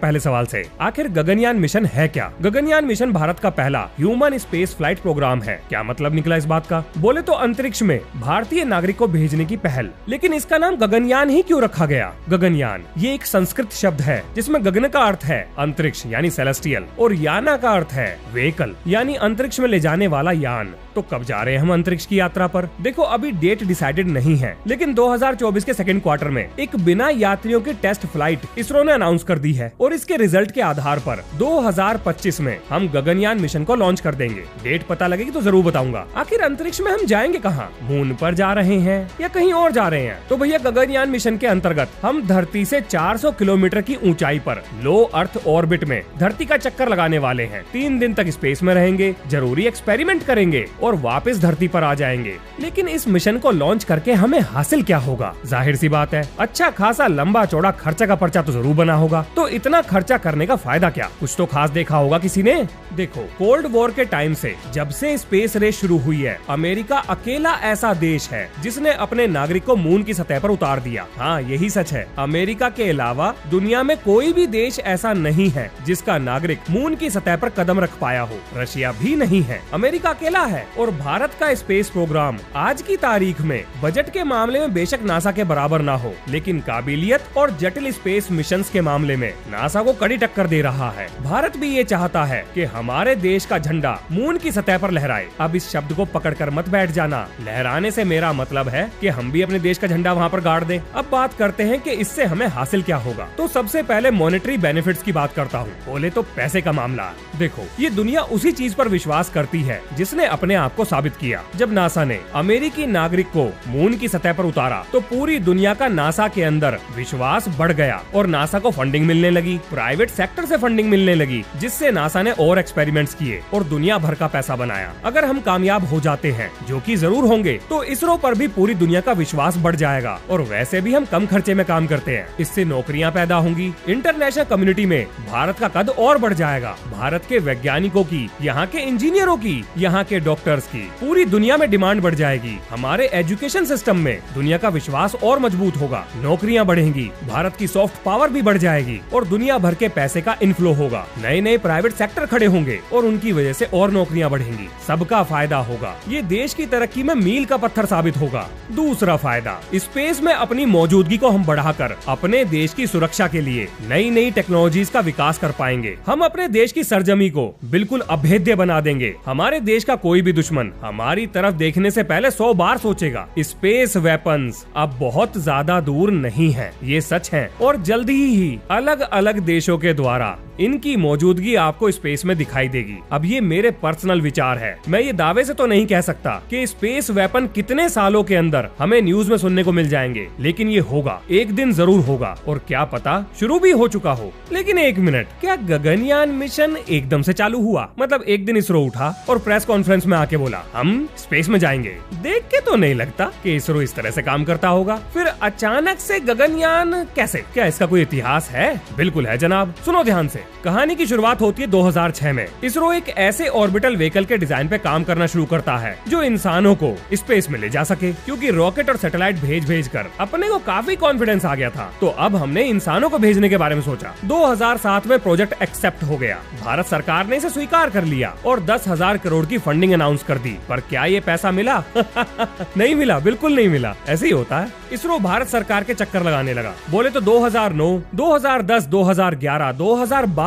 पहले सवाल से, आखिर गगनयान मिशन है क्या? गगनयान मिशन भारत का पहला ह्यूमन स्पेस फ्लाइट प्रोग्राम है। क्या मतलब निकला इस बात का? बोले तो अंतरिक्ष में भारतीय नागरिक को भेजने की पहल। लेकिन इसका नाम गगनयान ही क्यों रखा गया? गगनयान ये एक संस्कृत शब्द है जिसमें गगन का अर्थ है अंतरिक्ष यानी सेलेस्टियल और याना का अर्थ है व्हीकल यानी अंतरिक्ष में ले जाने वाला यान। तो कब जा रहे हैं हम अंतरिक्ष की यात्रा पर? देखो अभी डेट डिसाइडेड नहीं है, लेकिन 2024 के सेकंड क्वार्टर में एक बिना यात्रियों की टेस्ट फ्लाइट इसरो ने अनाउंस कर दी है और इसके रिजल्ट के आधार पर 2025 में हम गगनयान मिशन को लॉन्च कर देंगे। डेट पता लगेगी तो जरूर बताऊंगा। आखिर अंतरिक्ष में हम जाएंगे कहाँ? मून पर जा रहे हैं या कहीं और जा रहे हैं? तो भैया गगनयान मिशन के अंतर्गत हम धरती से 400 किलोमीटर की ऊंचाई पर लो अर्थ ऑर्बिट में धरती का चक्कर लगाने वाले हैं। 3 दिन तक स्पेस में रहेंगे, जरूरी एक्सपेरिमेंट करेंगे और वापस धरती पर आ जाएंगे। लेकिन इस मिशन को लॉन्च करके हमें हासिल क्या होगा? जाहिर सी बात है, अच्छा खासा लंबा चौड़ा खर्चा का पर्चा तो जरूर बना होगा। तो इतना खर्चा करने का फायदा क्या? कुछ तो खास देखा होगा किसी ने। देखो कोल्ड वॉर के टाइम से जब से स्पेस रेस शुरू हुई है, अमेरिका अकेला ऐसा देश है जिसने अपने नागरिक को मून की सतह पर उतार दिया। हाँ यही सच है, अमेरिका के अलावा दुनिया में कोई भी देश ऐसा नहीं है जिसका नागरिक मून की सतह पर कदम रख पाया हो। रशिया भी नहीं है, अमेरिका अकेला है। और भारत का स्पेस प्रोग्राम आज की तारीख में बजट के मामले में बेशक नासा के बराबर ना हो, लेकिन काबिलियत और जटिल स्पेस मिशंस के मामले में नासा को कड़ी टक्कर दे रहा है। भारत भी ये चाहता है कि हमारे देश का झंडा मून की सतह पर लहराए। अब इस शब्द को पकड़कर मत बैठ जाना, लहराने से मेरा मतलब है कि हम भी अपने देश का झंडा वहाँ पर गाड़ दें। अब बात करते हैं कि इससे हमें हासिल क्या होगा। तो सबसे पहले मॉनेटरी बेनिफिट्स की बात करता हूँ। बोले तो पैसे का मामला। देखो ये दुनिया उसी चीज पर विश्वास करती है जिसने अपने आप को साबित किया। जब नासा ने अमेरिकी नागरिक को मून की सतह पर उतारा तो पूरी दुनिया का नासा के अंदर विश्वास बढ़ गया और नासा को फंडिंग मिलने लगी, प्राइवेट सेक्टर से फंडिंग मिलने लगी, जिससे नासा ने और एक्सपेरिमेंट्स किए और दुनिया भर का पैसा बनाया। अगर हम कामयाब हो जाते हैं, जो कि जरूर होंगे, तो इसरो पर भी पूरी दुनिया का विश्वास बढ़ जाएगा। और वैसे भी हम कम खर्चे में काम करते हैं, इससे नौकरियां पैदा होंगी। इंटरनेशनल कम्युनिटी में भारत का कद और बढ़ जाएगा। भारत के वैज्ञानिकों की, यहाँ के इंजीनियरों की, यहाँ के डॉक्टर्स की पूरी दुनिया में डिमांड बढ़ जाएगी। हमारे एजुकेशन सिस्टम में दुनिया का विश्वास और मजबूत होगा, नौकरियां बढ़ेंगी, भारत की सॉफ्ट पावर भी बढ़ जाएगी और दुनिया भर के पैसे का इनफ्लो होगा। नए नए प्राइवेट सेक्टर खड़े होंगे और उनकी वजह से और नौकरियां बढ़ेंगी। सबका फायदा होगा। ये देश की तरक्की में मील का पत्थर साबित होगा। दूसरा फायदा, स्पेस में अपनी मौजूदगी को हम बढ़ाकर अपने देश की सुरक्षा के लिए नई नई टेक्नोलॉजीज का विकास कर पाएंगे। हम अपने देश की सरजमी को बिल्कुल अभेद्य बना देंगे। हमारे देश का कोई भी दुश्मन हमारी तरफ देखने से पहले 100 बार सोचेगा। स्पेस वेपन्स अब बहुत ज्यादा दूर नहीं है, ये सच है। और जल्दी ही अलग अलग देशों के द्वारा इनकी मौजूदगी आपको स्पेस में दिखाई देगी। अब ये मेरे पर्सनल विचार है, मैं ये दावे से तो नहीं कह सकता कि स्पेस वेपन कितने सालों के अंदर हमें न्यूज में सुनने को मिल जाएंगे, लेकिन ये होगा, एक दिन जरूर होगा। और क्या पता शुरू भी हो चुका हो। लेकिन एक मिनट, क्या गगनयान मिशन एकदम से चालू हुआ? मतलब एक दिन इसरो उठा और प्रेस कॉन्फ्रेंस में आके बोला हम स्पेस में जाएंगे? देख के तो नहीं लगता कि इसरो इस तरह से काम करता होगा। फिर अचानक से गगनयान कैसे? क्या इसका कोई इतिहास है? बिल्कुल है जनाब, सुनो ध्यान से। कहानी की शुरुआत होती है 2006 में। इसरो एक ऐसे ऑर्बिटल व्हीकल के डिजाइन पे काम करना शुरू करता है जो इंसानों को स्पेस में ले जा सके, क्योंकि रॉकेट और सैटेलाइट भेज कर अपने को काफी कॉन्फिडेंस आ गया था। तो अब हमने इंसानों को भेजने के बारे में सोचा। 2007 में प्रोजेक्ट एक्सेप्ट हो गया, भारत सरकार ने इसे स्वीकार कर लिया और 10,000 करोड़ की फंडिंग अनाउंस कर दी। पर क्या ये पैसा मिला? नहीं मिला, बिल्कुल नहीं मिला। ऐसे ही होता है। इसरो भारत सरकार के चक्कर लगाने लगा। बोले तो 2009, 2010, 2011, 2012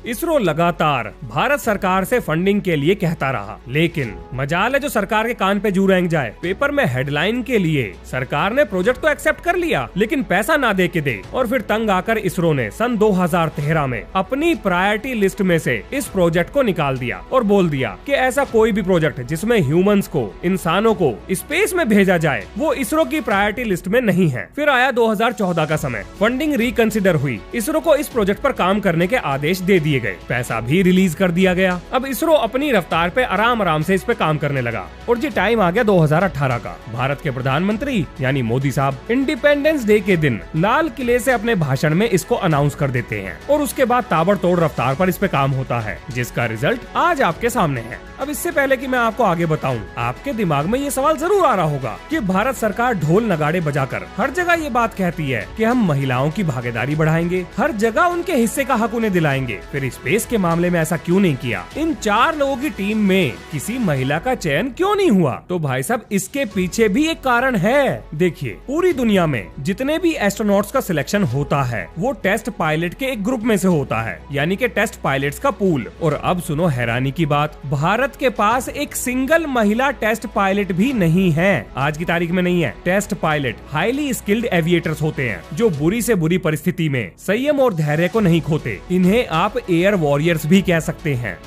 इसरो लगातार भारत सरकार से फंडिंग के लिए कहता रहा। लेकिन मजाल है जो सरकार के कान पे जू रेंग जाए। पेपर में हेडलाइन के लिए सरकार ने प्रोजेक्ट तो एक्सेप्ट कर लिया, लेकिन पैसा ना दे के दे। और फिर तंग आकर इसरो ने सन 2013 में अपनी प्रायोरिटी लिस्ट में से इस प्रोजेक्ट को निकाल दिया और बोल दिया कि ऐसा कोई भी प्रोजेक्ट जिसमें ह्यूमंस को, इंसानों को स्पेस में भेजा जाए, वो इसरो की प्रायोरिटी लिस्ट में नहीं है। फिर आया 2014 का समय, फंडिंग रिकंसिडर हुई, इसरो को इस प्रोजेक्ट पर काम करने के आदेश दे दिए गए, पैसा भी रिलीज कर दिया गया। अब इसरो अपनी रफ्तार पे आराम से इस पे काम करने लगा। और जी टाइम आ गया 2018 का। भारत के प्रधानमंत्री यानी मोदी साहब इंडिपेंडेंस डे के दिन लाल किले से अपने भाषण में इसको अनाउंस कर देते हैं और उसके बाद ताबड़तोड़ रफ्तार पर इस पे काम होता है, जिसका रिजल्ट आज आपके सामने है। अब इससे पहले कि मैं आपको आगे बताऊं, आपके दिमाग में ये सवाल जरूर आ रहा होगा कि भारत सरकार ढोल नगाड़े बजाकर हर जगह ये बात कहती है कि हम महिलाओं की भागीदारी बढ़ाएंगे, हर जगह उनके हिस्से का हक उन्हें दिलाएंगे, फिर स्पेस के मामले में ऐसा क्यों नहीं किया? इन 4 लोगों की टीम में किसी महिला का चयन क्यों नहीं हुआ? तो भाई साहब, इसके पीछे भी एक कारण है। देखिए, पूरी दुनिया में जितने भी एस्ट्रोनॉट्स का सिलेक्शन होता है वो टेस्ट पायलट के एक ग्रुप में से होता है, यानी कि टेस्ट पायलट्स का पूल। और अब सुनो हैरानी की बात, भारत के पास एक सिंगल महिला टेस्ट पायलट भी नहीं है, आज की तारीख में नहीं है। Test pilot highly skilled aviators होते हैं जो बुरी से बुरी परिस्थिति में संयम और धैर्य को नहीं खोते। इन्हें आप एयर वॉरियर्स भी कह सकते हैं।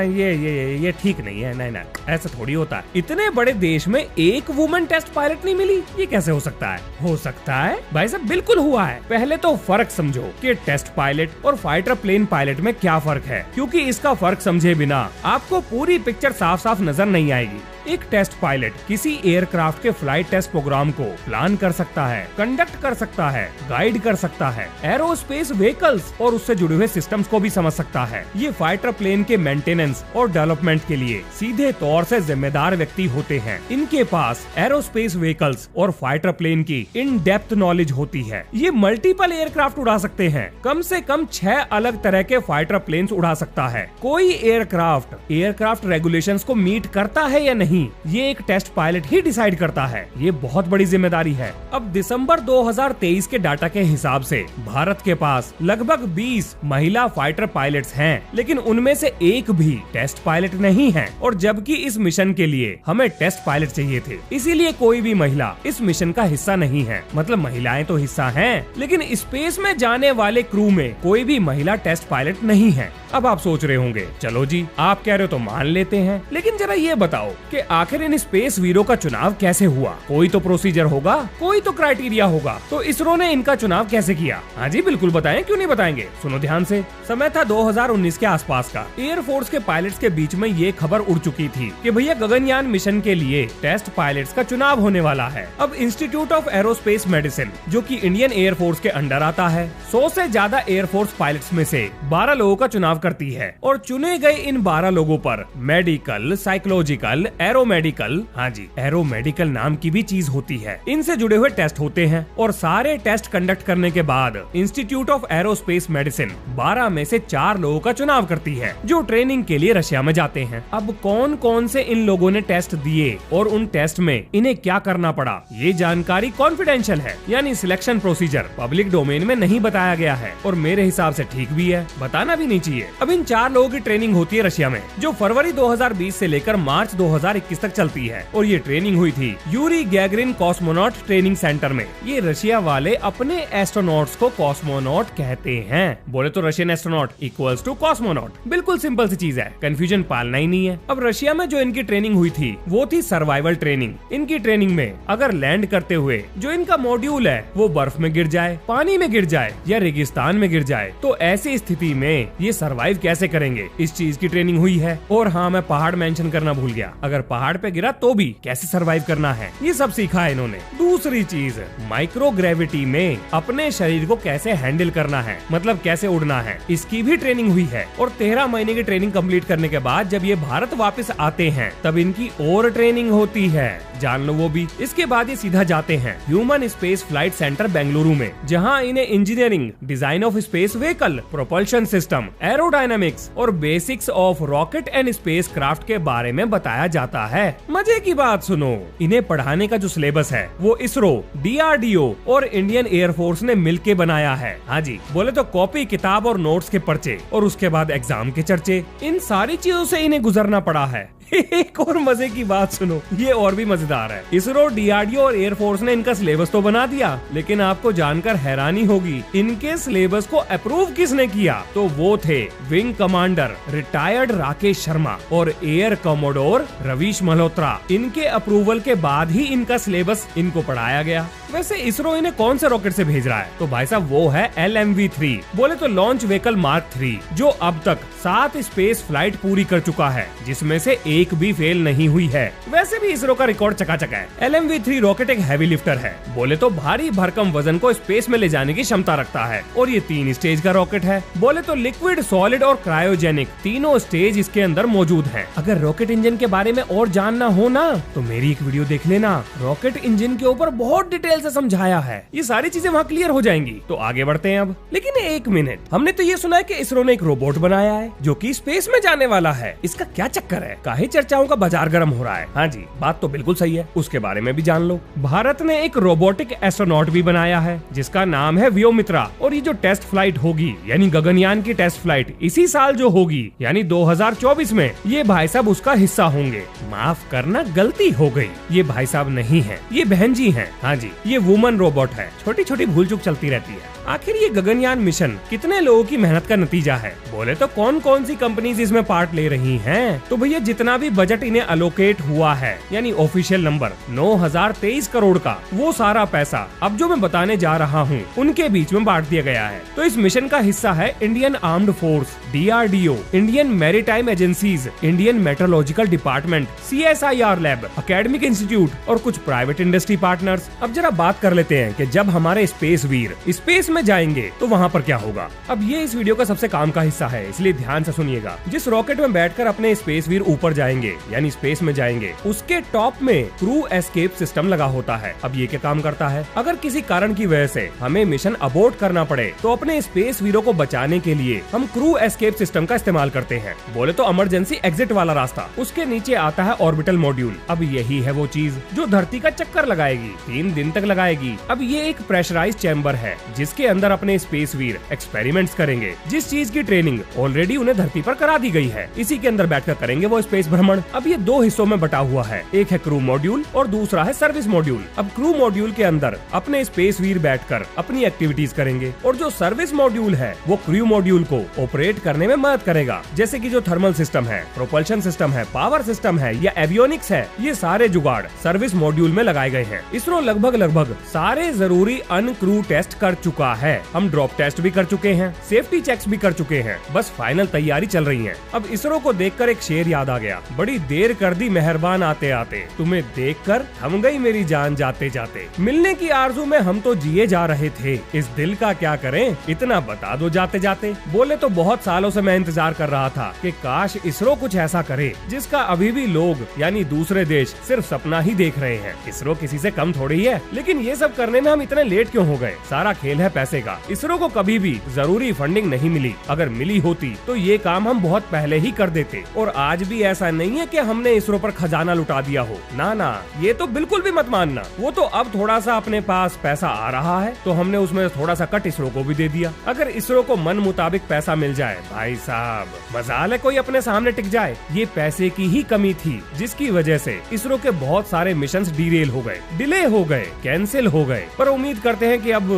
ये ठीक नहीं है, नहीं, ऐसा थोड़ी होता है। इतने बड़े देश में एक वुमेन टेस्ट पायलट नहीं मिली, ये कैसे हो सकता है? हो सकता है भाई साहब, बिल्कुल हुआ है। पहले तो फर्क समझो कि टेस्ट पायलट और फाइटर प्लेन पायलट में क्या फर्क है, क्योंकि इसका फर्क समझे बिना आपको पूरी पिक्चर साफ साफ नजर नहीं आएगी। एक टेस्ट पायलट किसी एयरक्राफ्ट के फ्लाइट टेस्ट प्रोग्राम को प्लान कर सकता है, कंडक्ट कर सकता है, गाइड कर सकता है, एरोस्पेस व्हीकल्स और उससे जुड़े हुए सिस्टम्स को भी समझ सकता है। ये फाइटर प्लेन के मेंटेनेंस और डेवलपमेंट के लिए सीधे तौर से जिम्मेदार व्यक्ति होते हैं। इनके पास एरोस्पेस व्हीकल्स और फाइटर प्लेन की इन डेप्थ नॉलेज होती है। ये मल्टीपल एयरक्राफ्ट उड़ा सकते हैं, कम से कम 6 अलग तरह के फाइटर प्लेन्स उड़ा सकता है। कोई एयरक्राफ्ट रेगुलेशंस को मीट करता है या नहीं, ये एक टेस्ट पायलट ही डिसाइड करता है। ये बहुत बड़ी जिम्मेदारी है। अब दिसंबर 2023 के डाटा के हिसाब से भारत के पास लगभग 20 महिला फाइटर पायलट्स हैं, लेकिन उनमें से एक भी टेस्ट पायलट नहीं है। और जबकि इस मिशन के लिए हमें टेस्ट पायलट चाहिए थे, इसीलिए कोई भी महिला इस मिशन का हिस्सा नहीं है। मतलब महिलाएं तो हिस्सा हैं, लेकिन स्पेस में जाने वाले क्रू में कोई भी महिला टेस्ट पायलट नहीं है। अब आप सोच रहे होंगे, चलो जी आप कह रहे हो तो मान लेते हैं, लेकिन जरा ये बताओ कि आखिर इन स्पेस वीरों का चुनाव कैसे हुआ? कोई तो प्रोसीजर होगा, कोई तो क्राइटेरिया होगा। तो इसरो ने इनका चुनाव कैसे किया? हाँ जी बिल्कुल बताएं, क्यों नहीं बताएंगे। सुनो ध्यान से। समय था 2019 के आसपास का। एयरफोर्स के पायलट्स के बीच में ये खबर उड़ चुकी थी कि भैया गगनयान मिशन के लिए टेस्ट पायलट्स का चुनाव होने वाला है। अब इंस्टीट्यूट ऑफ एरोस्पेस मेडिसिन, जो कि इंडियन एयरफोर्स के अंडर आता है, 100 से ज्यादा एयरफोर्स पायलट्स में से 12 लोगों का चुनाव करती है। और चुने गए इन 12 लोगों पर मेडिकल, साइकोलॉजिकल, एरोमेडिकल, हाँ जी एरोमेडिकल नाम की भी चीज होती है, इनसे जुड़े हुए टेस्ट होते हैं। और सारे टेस्ट कंडक्ट करने के बाद इंस्टीट्यूट ऑफ एरोस्पेस मेडिसिन 12 में से 4 लोगों का चुनाव करती है, जो ट्रेनिंग के लिए रशिया में जाते हैं। अब कौन कौन से इन लोगों ने टेस्ट दिए और उन टेस्ट में इन्हें क्या करना पड़ा, ये जानकारी कॉन्फिडेंशियल है, यानी सिलेक्शन प्रोसीजर पब्लिक डोमेन में नहीं बताया गया है। और मेरे हिसाब से ठीक भी है, बताना भी नहीं चाहिए। अब इन 4 लोगों की ट्रेनिंग होती है रशिया में, जो फरवरी 2020 से लेकर मार्च 2021 तक चलती है। और ये ट्रेनिंग हुई थी Yuri Gagarin cosmonaut training centre में। ये रशिया वाले अपने एस्ट्रोनॉट्स को कॉस्मोनॉट कहते हैं। बोले तो Russian astronaut equals to cosmonaut. बिल्कुल सिंपल सी चीज है, कंफ्यूजन पालना ही नहीं है। अब रशिया में जो इनकी ट्रेनिंग हुई थी वो थी सर्वाइवल ट्रेनिंग। इनकी ट्रेनिंग में अगर लैंड करते हुए जो इनका मॉड्यूल है वो बर्फ में गिर जाए, पानी में गिर जाए या रेगिस्तान में गिर जाए, तो ऐसी स्थिति में ये सर्वाइव कैसे करेंगे, इस चीज की ट्रेनिंग हुई है। और हाँ, मैं पहाड़ मेंशन करना भूल गया, अगर पहाड़ पे गिरा तो भी कैसे सरवाइव करना है, ये सब सीखा है इन्होंने। दूसरी चीज, माइक्रोग्रेविटी में अपने शरीर को कैसे हैंडल करना है, मतलब कैसे उड़ना है, इसकी भी ट्रेनिंग हुई है। और 13 महीने की ट्रेनिंग कंप्लीट करने के बाद जब ये भारत वापस आते हैं तब इनकी और ट्रेनिंग होती है, जान लो वो भी। इसके बाद ये सीधा जाते हैं Human Space Flight Centre Bengaluru में, जहाँ इन्हें engineering, design of space vehicle, propulsion system, aerodynamics और basics of rocket and spacecraft के बारे में बताया जाता है। मजे की बात सुनो, इन्हें पढ़ाने का जो सिलेबस है वो इसरो, DRDO और इंडियन एयरफोर्स ने मिलके बनाया है। हाँ जी, बोले तो कॉपी किताब और नोट्स के पर्चे और उसके बाद एग्जाम के चर्चे, इन सारी चीजों से इन्हें गुजरना पड़ा है। एक और मजे की बात सुनो, ये और भी मजेदार है। इसरो, DRDO और एयरफोर्स ने इनका सिलेबस तो बना दिया, लेकिन आपको जानकर हैरानी होगी इनके सिलेबस को अप्रूव किसने किया। तो वो थे wing commander retired Rakesh Sharma और एयर कमोडोर रवीश मल्होत्रा। इनके अप्रूवल के बाद ही इनका सिलेबस इनको पढ़ाया गया। वैसे इसरो इन्हें कौन से रॉकेट से भेज रहा है, तो भाई साहब वो है LMV-3, बोले तो लॉन्च व्हीकल मार्क 3, जो अब तक 7 स्पेस फ्लाइट पूरी कर चुका है, जिसमें से एक भी फेल नहीं हुई है। वैसे भी इसरो का रिकॉर्ड चकाचक है। LMV-3 रॉकेट एक हैवी लिफ्टर है, बोले तो भारी भरकम वजन को स्पेस में ले जाने की क्षमता रखता है। और ये 3 स्टेज का रॉकेट है, बोले तो लिक्विड सॉलिड और क्रायोजेनिक तीनों स्टेज इसके अंदर मौजूद हैं। अगर रॉकेट इंजन के बारे में और जानना हो ना तो मेरी एक वीडियो देख लेना, रॉकेट इंजन के ऊपर बहुत डिटेल से समझाया है। ये सारी चीजें वहाँ क्लियर हो जाएंगी। तो आगे बढ़ते हैं अब। लेकिन एक मिनट, हमने तो ये सुना है कि इसरो ने एक रोबोट बनाया है जो कि स्पेस में जाने वाला है। इसका क्या चक्कर है? काहे चर्चाओं का बाजार गर्म हो रहा है? हाँ जी, बात तो बिल्कुल सही है, उसके बारे में भी जान लो। भारत ने एक रोबोटिक एस्ट्रोनॉट भी बनाया है जिसका नाम है व्योमित्रा, और ये जो टेस्ट फ्लाइट होगी यानी गगनयान की टेस्ट फ्लाइट इसी साल जो होगी यानी 2024 में, ये भाई साहब उसका हिस्सा होंगे। माफ करना, गलती हो गई, ये भाई साहब नहीं है, ये बहन जी हैं। हाँ जी, ये वुमन रोबोट है। छोटी छोटी भूल चूक चलती रहती है। आखिर ये गगनयान मिशन कितने लोगों की मेहनत का नतीजा है? बोले तो कौन कौन सी कंपनीज इसमें पार्ट ले रही हैं? तो भैया जितना भी बजट इन्हें अलोकेट हुआ है यानी ऑफिशियल नंबर 9023 करोड़ का, वो सारा पैसा अब जो मैं बताने जा रहा हूँ उनके बीच में बांट दिया गया है। तो इस मिशन का हिस्सा है Indian armed force, DRDO, Indian maritime agencies, Indian meteorological department, CSIR lab, academic institute और कुछ प्राइवेट इंडस्ट्री पार्टनर्स। अब जरा बात कर लेते हैं कि जब हमारे स्पेस वीर स्पेस में जाएंगे तो वहाँ पर क्या होगा। अब ये इस वीडियो का सबसे काम का हिस्सा है, इसलिए ध्यान से सुनिएगा। जिस रॉकेट में बैठकर अपने स्पेस वीर ऊपर जाएंगे यानी स्पेस में जाएंगे, उसके टॉप में क्रू एस्केप सिस्टम लगा होता है। अब ये क्या काम करता है? अगर किसी कारण की वजह से हमें मिशन अबॉर्ट करना पड़े तो अपने स्पेस वीरों को बचाने के लिए हम क्रू एस्केप सिस्टम का इस्तेमाल करते हैं। बोले तो इमरजेंसी एग्जिट वाला रास्ता। उसके नीचे आता है ऑर्बिटल मॉड्यूल। अब यही है वो चीज जो धरती का चक्कर लगाएगी, 3 दिन तक लगाएगी। अब ये एक प्रेशराइज चैम्बर है जिसके अंदर अपने स्पेस वीर एक्सपेरिमेंट्स करेंगे। जिस चीज की ट्रेनिंग ऑलरेडी उन्हें धरती पर करा दी गई है, इसी के अंदर बैठकर करेंगे वो स्पेस भ्रमण। अब ये 2 हिस्सों में बटा हुआ है, एक है क्रू मॉड्यूल और दूसरा है सर्विस मॉड्यूल। अब क्रू मॉड्यूल के अंदर अपने स्पेस वीर बैठकर अपनी एक्टिविटीज करेंगे और जो सर्विस मॉड्यूल है वो क्रू मॉड्यूल को ऑपरेट करने में मदद करेगा। जैसे कि जो थर्मल सिस्टम है, प्रोपल्शन सिस्टम है, पावर सिस्टम है या एवियोनिक्स है, ये सारे जुगाड़ सर्विस मॉड्यूल में लगाए गए हैं। इसरो लगभग सारे जरूरी अनक्रू टेस्ट कर चुका है। हम ड्रॉप टेस्ट भी कर चुके हैं, सेफ्टी चेक्स भी कर चुके हैं, बस फाइनल तैयारी चल रही है। अब इसरो को देखकर एक शेर याद आ गया, बड़ी देर कर दी मेहरबान आते आते, तुम्हें देखकर थम गई मेरी जान जाते जाते। मिलने की आरज़ू में हम तो जिए जा रहे थे, इस दिल का क्या करें इतना बता दो जाते जाते। बोले तो बहुत सालों से मैं इंतजार कर रहा था कि काश इसरो कुछ ऐसा करे जिसका अभी भी लोग यानी दूसरे देश सिर्फ सपना ही देख रहे हैं। इसरो किसी से कम थोड़ी है, लेकिन ये सब करने में हम इतने लेट क्यों हो गए? सारा खेल है पैसे का। इसरो को कभी भी जरूरी फंडिंग नहीं मिली, अगर मिली होती तो ये काम हम बहुत पहले ही कर देते। और आज भी ऐसा नहीं है कि हमने इसरो पर खजाना लुटा दिया हो, ना ना, ये तो बिल्कुल भी मत मानना। वो तो अब थोड़ा सा अपने पास पैसा आ रहा है तो हमने उसमें थोड़ा सा कट इसरो को भी दे दिया। अगर इसरो को मन मुताबिक पैसा मिल जाए भाई साहब, मजाल है कोई अपने सामने टिक जाए। ये पैसे की ही कमी थी जिसकी वजह से इसरो के बहुत सारे मिशंस डीरेल हो गए, डिले हो गए, कैंसिल हो गए। पर उम्मीद करते हैं कि अब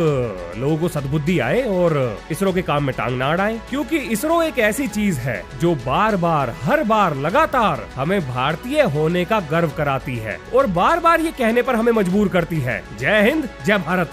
लोगों को सद्बुद्धि आए और इसरो के काम में टांग ना अड़ाएं, क्योंकि इसरो एक ऐसी चीज है जो बार बार हर बार लगातार हमें भारतीय होने का गर्व कराती है और बार बार ये कहने पर हमें मजबूर करती है। जय हिंद, जय भारत।